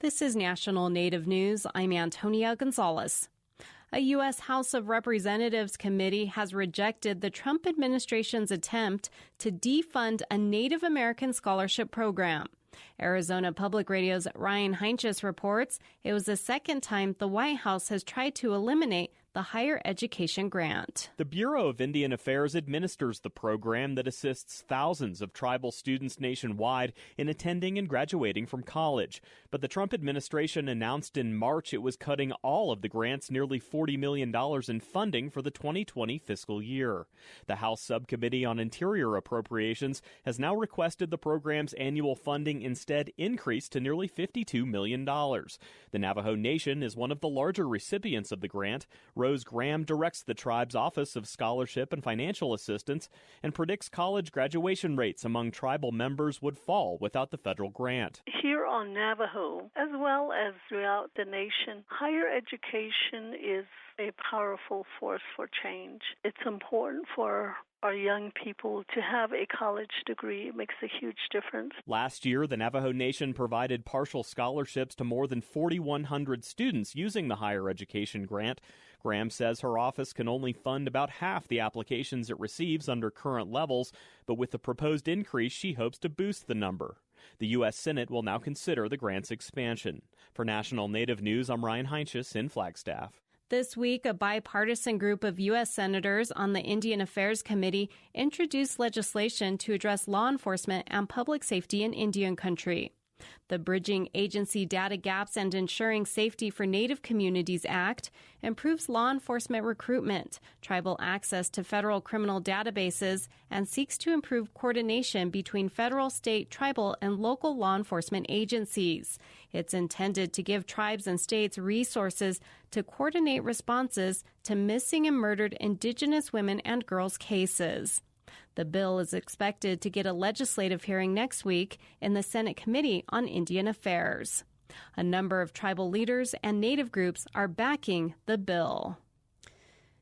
This is National Native News. I'm Antonia Gonzalez. A U.S. House of Representatives committee has rejected the Trump administration's attempt to defund a Native American scholarship program. Arizona Public Radio's Ryan Heinches reports it was the second time the White House has tried to eliminate the higher education grant. The Bureau of Indian Affairs administers the program that assists thousands of tribal students nationwide in attending and graduating from college. But the Trump administration announced in March it was cutting all of the grant's nearly $40 million in funding for the 2020 fiscal year. The House Subcommittee on Interior Appropriations has now requested the program's annual funding instead increase to nearly $52 million. The Navajo Nation is one of the larger recipients of the grant. Rose Graham directs the tribe's Office of Scholarship and Financial Assistance and predicts college graduation rates among tribal members would fall without the federal grant. Here on Navajo, as well as throughout the nation, higher education is a powerful force for change. It's important for our young people to have a college degree. It makes a huge difference. Last year, the Navajo Nation provided partial scholarships to more than 4,100 students using the higher education grant. Graham says her office can only fund about half the applications it receives under current levels, but with the proposed increase, she hopes to boost the number. The U.S. Senate will now consider the grant's expansion. For National Native News, I'm Ryan Heinches in Flagstaff. This week, a bipartisan group of U.S. senators on the Indian Affairs Committee introduced legislation to address law enforcement and public safety in Indian country. The Bridging Agency Data Gaps and Ensuring Safety for Native Communities Act improves law enforcement recruitment, tribal access to federal criminal databases, and seeks to improve coordination between federal, state, tribal, and local law enforcement agencies. It's intended to give tribes and states resources to coordinate responses to missing and murdered Indigenous women and girls cases. The bill is expected to get a legislative hearing next week in the Senate Committee on Indian Affairs. A number of tribal leaders and Native groups are backing the bill.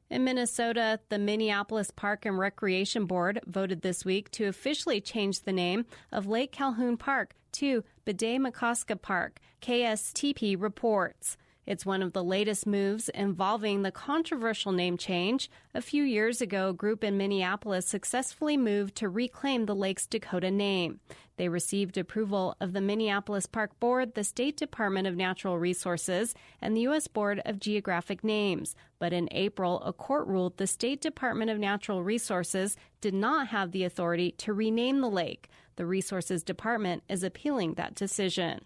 In Minnesota, the Minneapolis Park and Recreation Board voted this week to officially change the name of Lake Calhoun Park to Bede-Makaska Park, KSTP reports. It's one of the latest moves involving the controversial name change. A few years ago, a group in Minneapolis successfully moved to reclaim the lake's Dakota name. They received approval of the Minneapolis Park Board, the State Department of Natural Resources, and the U.S. Board of Geographic Names. But in April, a court ruled the State Department of Natural Resources did not have the authority to rename the lake. The Resources Department is appealing that decision.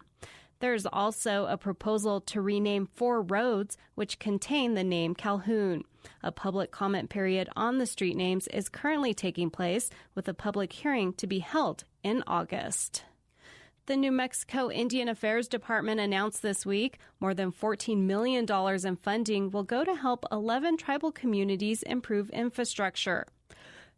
There's also a proposal to rename 4 roads which contain the name Calhoun. A public comment period on the street names is currently taking place, with a public hearing to be held in August. The New Mexico Indian Affairs Department announced this week more than $14 million in funding will go to help 11 tribal communities improve infrastructure.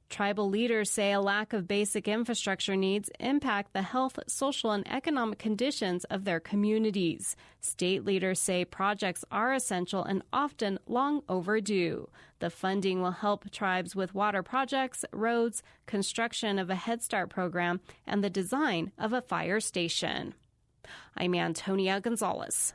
Tribal leaders say a lack of basic infrastructure needs impact the health, social, and economic conditions of their communities. State leaders say projects are essential and often long overdue. The funding will help tribes with water projects, roads, construction of a Head Start program, and the design of a fire station. I'm Antonia Gonzalez.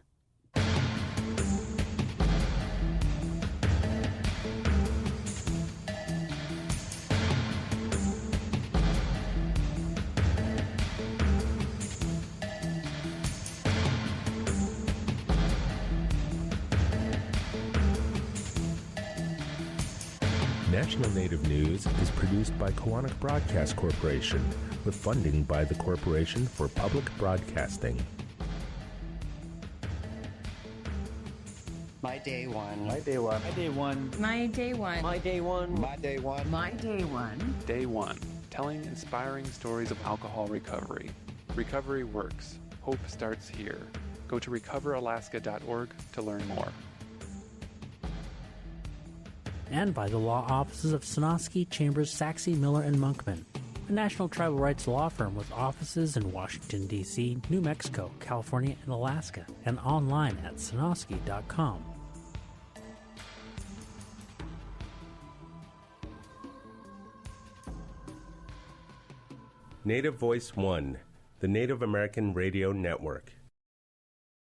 National Native News is produced by Koahnic Broadcast Corporation with funding by the Corporation for Public Broadcasting. My day one. My day one. My day one. My day one. My day one. My day one. My day one. Day one. Telling inspiring stories of alcohol recovery. Recovery works. Hope starts here. Go to recoveralaska.org to learn more. And by the law offices of Sonosky, Chambers, Saxe, Miller, and Monkman, a national tribal rights law firm with offices in Washington, D.C., New Mexico, California, and Alaska, and online at sonosky.com. Native Voice One, the Native American Radio Network.